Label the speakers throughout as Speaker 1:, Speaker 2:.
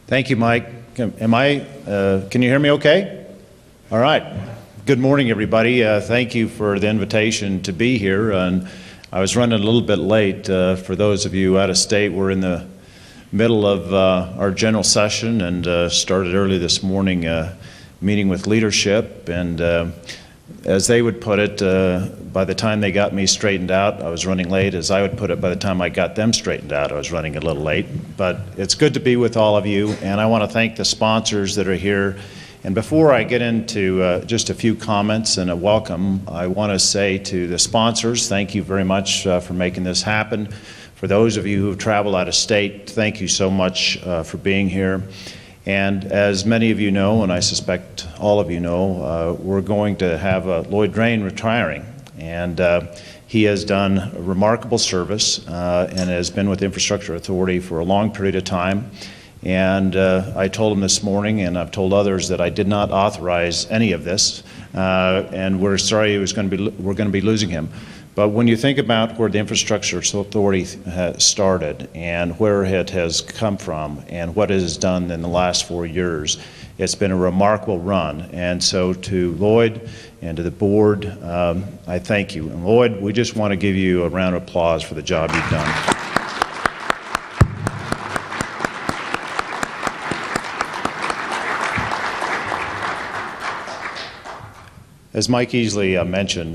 Speaker 1: Thank you, Mike. Can you hear me okay? All right. Good morning, everybody. Thank you for the invitation to be here. And I was running a little bit late. For those of you out of state, we're in the middle of our general session and started early this morning meeting with leadership. And as they would put it, by the time they got me straightened out, I was running late. As I would put it, by the time I got them straightened out, I was running a little late. But it's good to be with all of you, and I want to thank the sponsors that are here. And before I get into just a few comments and a welcome, I want to say to the sponsors, thank you very much for making this happen. For those of you who have traveled out of state, thank you so much for being here. And as many of you know, and I suspect all of you know, we're going to have Lloyd Drain retiring. And he has done a remarkable service and has been with the Infrastructure Authority for a long period of time. And I told him this morning, and I've told others, that I did not authorize any of this, and we're sorry we're going to be losing him. But when you think about where the Infrastructure Authority has started and where it has come from and what it has done in the last 4 years, it's been a remarkable run. And so to Lloyd and to the board, I thank you. And Lloyd, we just want to give you a round of applause for the job you've done. As Mike Easley mentioned,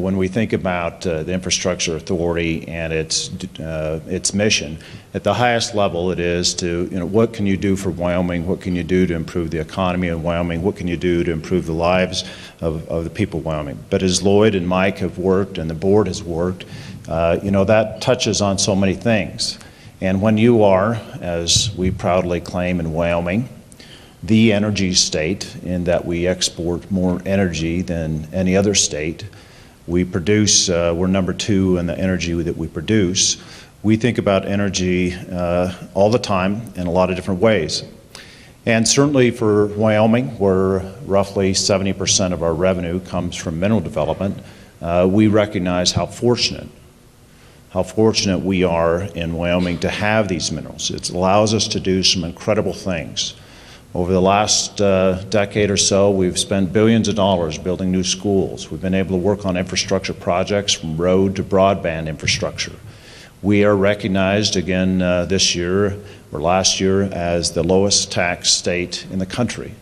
Speaker 1: when we think about the Infrastructure Authority and its mission, at the highest level it is to, what can you do for Wyoming? What can you do to improve the economy in Wyoming? What can you do to improve the lives of the people of Wyoming? But as Lloyd and Mike have worked and the board has worked, that touches on so many things. And when you are, as we proudly claim in Wyoming, the energy state, in that we export more energy than any other state. We produce, we're number 2 in the energy that we produce. We think about energy all the time in a lot of different ways. And certainly for Wyoming, where roughly 70% of our revenue comes from mineral development, we recognize how fortunate we are in Wyoming to have these minerals. It allows us to do some incredible things. Over the last decade or so, we've spent billions of dollars building new schools. We've been able to work on infrastructure projects from road to broadband infrastructure. We are recognized again this year or last year as the lowest tax state in the country.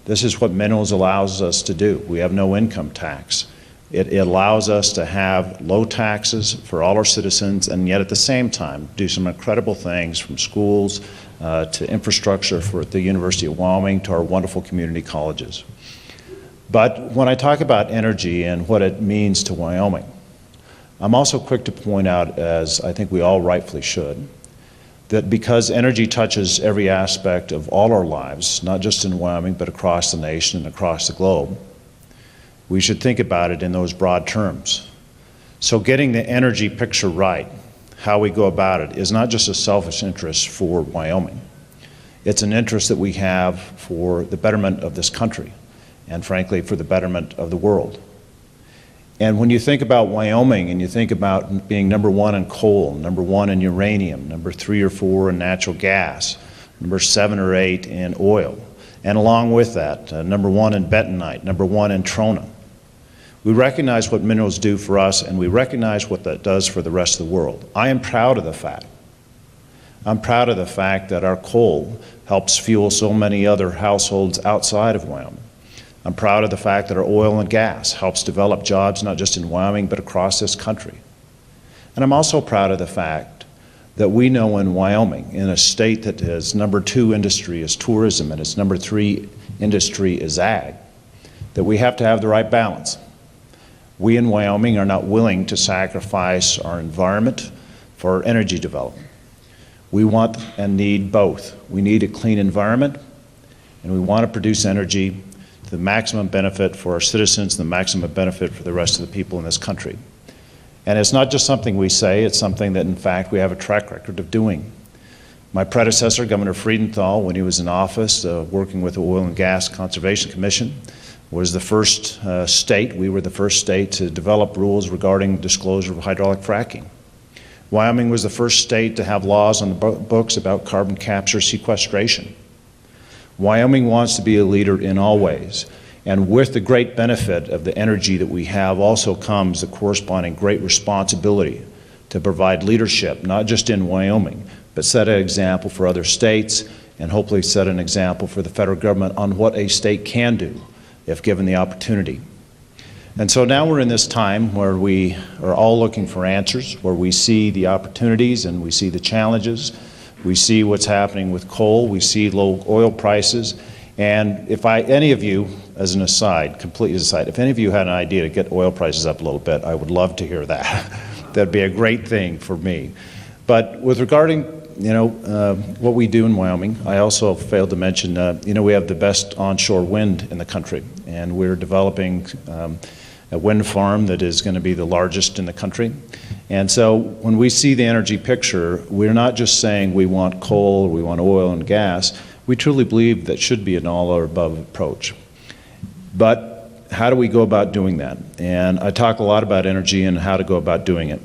Speaker 1: This is what minerals allows us to do. We have no income tax. It allows us to have low taxes for all our citizens, and yet at the same time do some incredible things, from schools to infrastructure for the University of Wyoming to our wonderful community colleges. But when I talk about energy and what it means to Wyoming, I'm also quick to point out, as I think we all rightfully should, that because energy touches every aspect of all our lives, not just in Wyoming, but across the nation and across the globe, we should think about it in those broad terms. So getting the energy picture right, how we go about it, is not just a selfish interest for Wyoming. It's an interest that we have for the betterment of this country and, frankly, for the betterment of the world. And when you think about Wyoming and you think about being number 1 in coal, number 1 in uranium, number 3 or 4 in natural gas, number 7 or 8 in oil, and along with that, number 1 in bentonite, number 1 in trona, we recognize what minerals do for us, and we recognize what that does for the rest of the world. I am proud of the fact. I'm proud of the fact that our coal helps fuel so many other households outside of Wyoming. I'm proud of the fact that our oil and gas helps develop jobs not just in Wyoming, but across this country. And I'm also proud of the fact that we know in Wyoming, in a state that its number 2 industry is tourism and its number 3 industry is ag, that we have to have the right balance. We in Wyoming are not willing to sacrifice our environment for our energy development. We want and need both. We need a clean environment, and we want to produce energy to the maximum benefit for our citizens, the maximum benefit for the rest of the people in this country. And it's not just something we say, it's something that in fact we have a track record of doing. My predecessor, Governor Freudenthal, when he was in office, working with the Oil and Gas Conservation Commission, was the first state, we were the first state to develop rules regarding disclosure of hydraulic fracking. Wyoming was the first state to have laws on the books about carbon capture sequestration. Wyoming wants to be a leader in all ways. And with the great benefit of the energy that we have also comes the corresponding great responsibility to provide leadership, not just in Wyoming, but set an example for other states and hopefully set an example for the federal government on what a state can do if given the opportunity. And so now we're in this time where we are all looking for answers, where we see the opportunities and we see the challenges. We see what's happening with coal, we see low oil prices, and if any of you, as an aside, completely aside, if any of you had an idea to get oil prices up a little bit, I would love to hear that. That'd be a great thing for me. But with regarding, what we do in Wyoming, I also failed to mention, we have the best onshore wind in the country, and we're developing a wind farm that is going to be the largest in the country. And so when we see the energy picture, we're not just saying we want coal or we want oil and gas. We truly believe that should be an all or above approach. But how do we go about doing that? And I talk a lot about energy and how to go about doing it.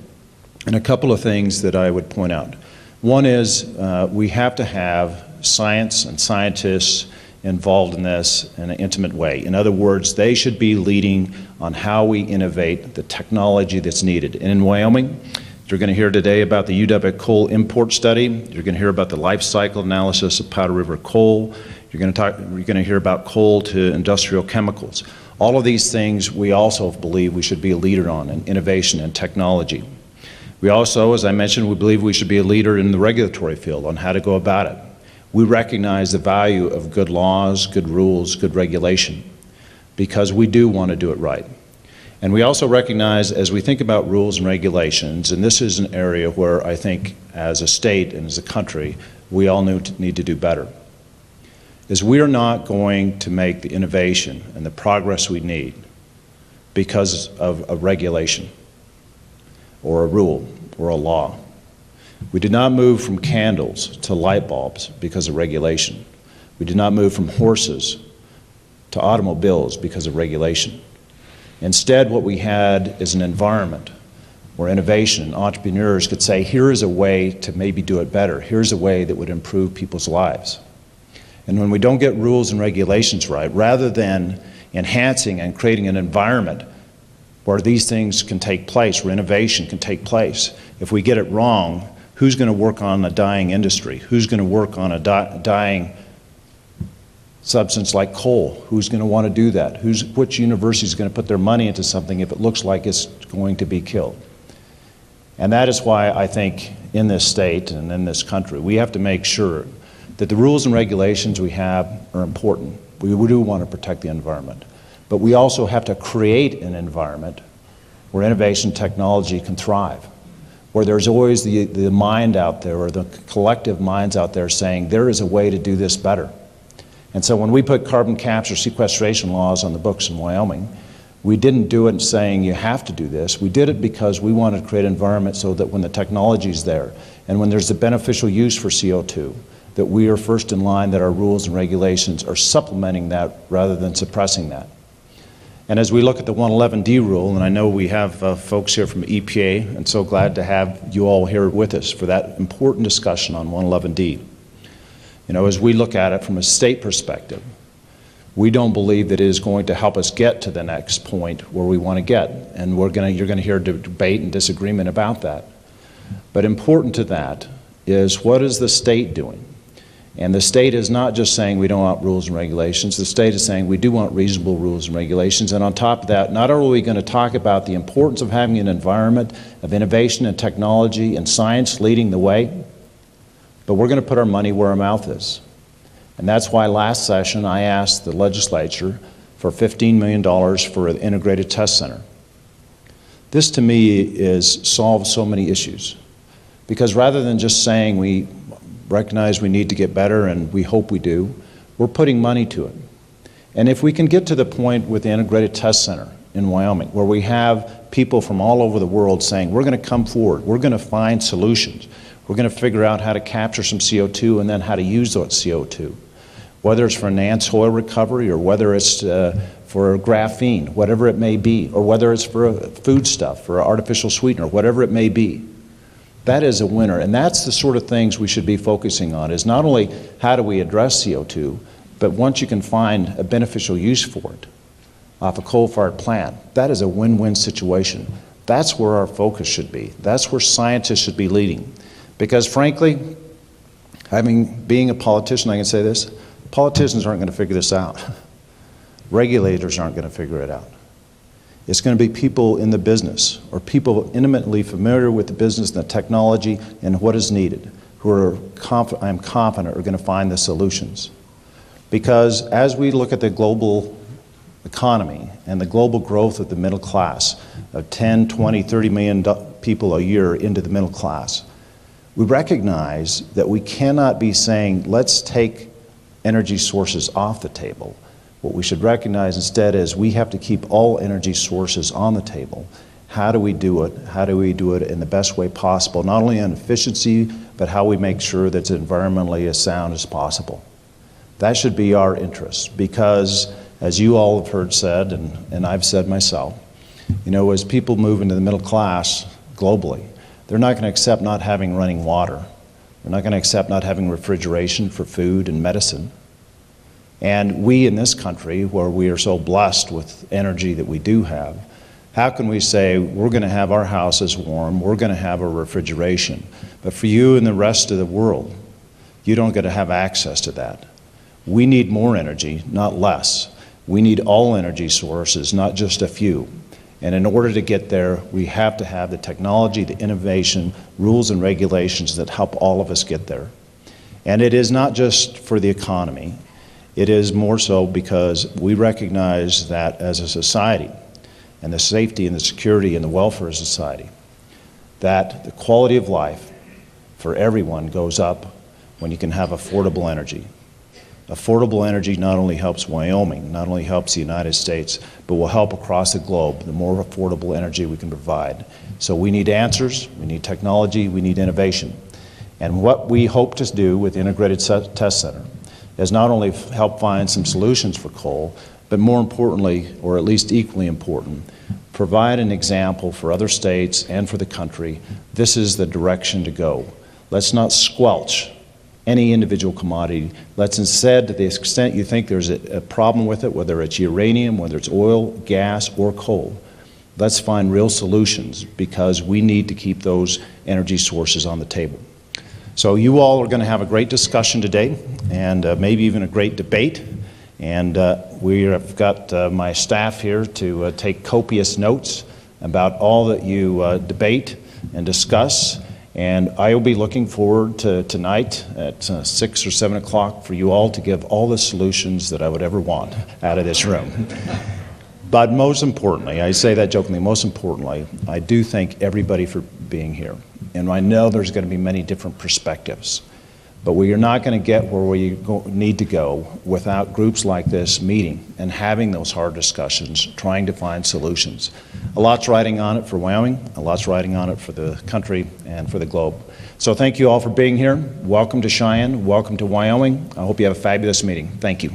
Speaker 1: And a couple of things that I would point out. One is we have to have science and scientists involved in this in an intimate way. In other words, they should be leading on how we innovate the technology that's needed. And in Wyoming, you're going to hear today about the UW coal import study. You're going to hear about the life cycle analysis of Powder River coal. You're going to hear about coal to industrial chemicals. All of these things we also believe we should be a leader on in innovation and technology. We also, as I mentioned, we believe we should be a leader in the regulatory field on how to go about it. We recognize the value of good laws, good rules, good regulation, because we do want to do it right. And we also recognize, as we think about rules and regulations, and this is an area where I think as a state and as a country, we all need to do better, is we are not going to make the innovation and the progress we need because of a regulation or a rule or a law. We did not move from candles to light bulbs because of regulation. We did not move from horses to automobiles because of regulation. Instead, what we had is an environment where innovation and entrepreneurs could say, here is a way to maybe do it better. Here's a way that would improve people's lives. And when we don't get rules and regulations right, rather than enhancing and creating an environment where these things can take place, where innovation can take place, if we get it wrong, who's going to work on a dying industry? Who's going to work on a dying substance like coal? Who's going to want to do that? Which university is going to put their money into something if it looks like it's going to be killed? And that is why I think in this state and in this country, we have to make sure that the rules and regulations we have are important. We do want to protect the environment. But we also have to create an environment where innovation technology can thrive, where there's always the mind out there or the collective minds out there saying there is a way to do this better. And so when we put carbon capture sequestration laws on the books in Wyoming, we didn't do it saying you have to do this. We did it because we wanted to create an environment so that when the technology is there and when there's a beneficial use for CO2, that we are first in line, that our rules and regulations are supplementing that rather than suppressing that. And as we look at the 111D rule, and I know we have folks here from EPA, and so glad to have you all here with us for that important discussion on 111D. As we look at it from a state perspective, we don't believe that it is going to help us get to the next point where we want to get. And you're going to hear debate and disagreement about that. But important to that is, what is the state doing? And the state is not just saying we don't want rules and regulations. The state is saying we do want reasonable rules and regulations. And on top of that, not only are we going to talk about the importance of having an environment of innovation and technology and science leading the way, but we're going to put our money where our mouth is. And that's why last session I asked the legislature for $15 million for an integrated test center. This to me solves so many issues. Because rather than just saying we recognize we need to get better and we hope we do, we're putting money to it. And if we can get to the point with the integrated test center in Wyoming where we have people from all over the world saying we're going to come forward, we're going to find solutions, we're going to figure out how to capture some CO2 and then how to use that CO2, whether it's for enhanced oil recovery or whether it's for graphene, whatever it may be, or whether it's for food stuff, for artificial sweetener, whatever it may be. That is a winner, and that's the sort of things we should be focusing on, is not only how do we address CO2, But once you can find a beneficial use for it off a coal-fired plant, that is a win-win situation. That's where our focus should be. That's where scientists should be leading. Because frankly, being a politician, I can say this, politicians aren't going to figure this out. Regulators aren't going to figure it out. It's going to be people in the business, or people intimately familiar with the business and the technology and what is needed, who are, I'm confident, are going to find the solutions. Because as we look at the global economy and the global growth of the middle class, of 10, 20, 30 million people a year into the middle class, we recognize that we cannot be saying, let's take energy sources off the table. What we should recognize instead is we have to keep all energy sources on the table. How do we do it? How do we do it in the best way possible? Not only in efficiency, but how we make sure that it's environmentally as sound as possible. That should be our interest, because as you all have heard said, and I've said myself, you know, as people move into the middle class globally, they're not going to accept not having running water. They're not going to accept not having refrigeration for food and medicine. And we in this country, where we are so blessed with energy that we do have, how can we say we're going to have our houses warm, we're going to have our refrigeration, but for you and the rest of the world, you don't get to have access to that? We need more energy, not less. We need all energy sources, not just a few. And in order to get there, we have to have the technology, the innovation, rules and regulations that help all of us get there. And it is not just for the economy. It is more so because we recognize that as a society, and the safety and the security and the welfare of society, that the quality of life for everyone goes up when you can have affordable energy. Affordable energy not only helps Wyoming, not only helps the United States, but will help across the globe, the more affordable energy we can provide. So we need answers, we need technology, we need innovation. And what we hope to do with the Integrated Test Center is not only help find some solutions for coal, but more importantly, or at least equally important, provide an example for other states and for the country. This is the direction to go. Let's not squelch any individual commodity. Let's instead, to the extent you think there's a problem with it, whether it's uranium, whether it's oil, gas, or coal, let's find real solutions, because we need to keep those energy sources on the table. So you all are going to have a great discussion today, and maybe even a great debate. And we have got my staff here to take copious notes about all that you debate and discuss. And I will be looking forward to tonight at 6 or 7 o'clock for you all to give all the solutions that I would ever want out of this room. But most importantly, I say that jokingly, most importantly, I do thank everybody for being here. And I know there's going to be many different perspectives. But we are not going to get where we need to go without groups like this meeting and having those hard discussions, trying to find solutions. A lot's riding on it for Wyoming, a lot's riding on it for the country and for the globe. So thank you all for being here. Welcome to Cheyenne, welcome to Wyoming. I hope you have a fabulous meeting. Thank you.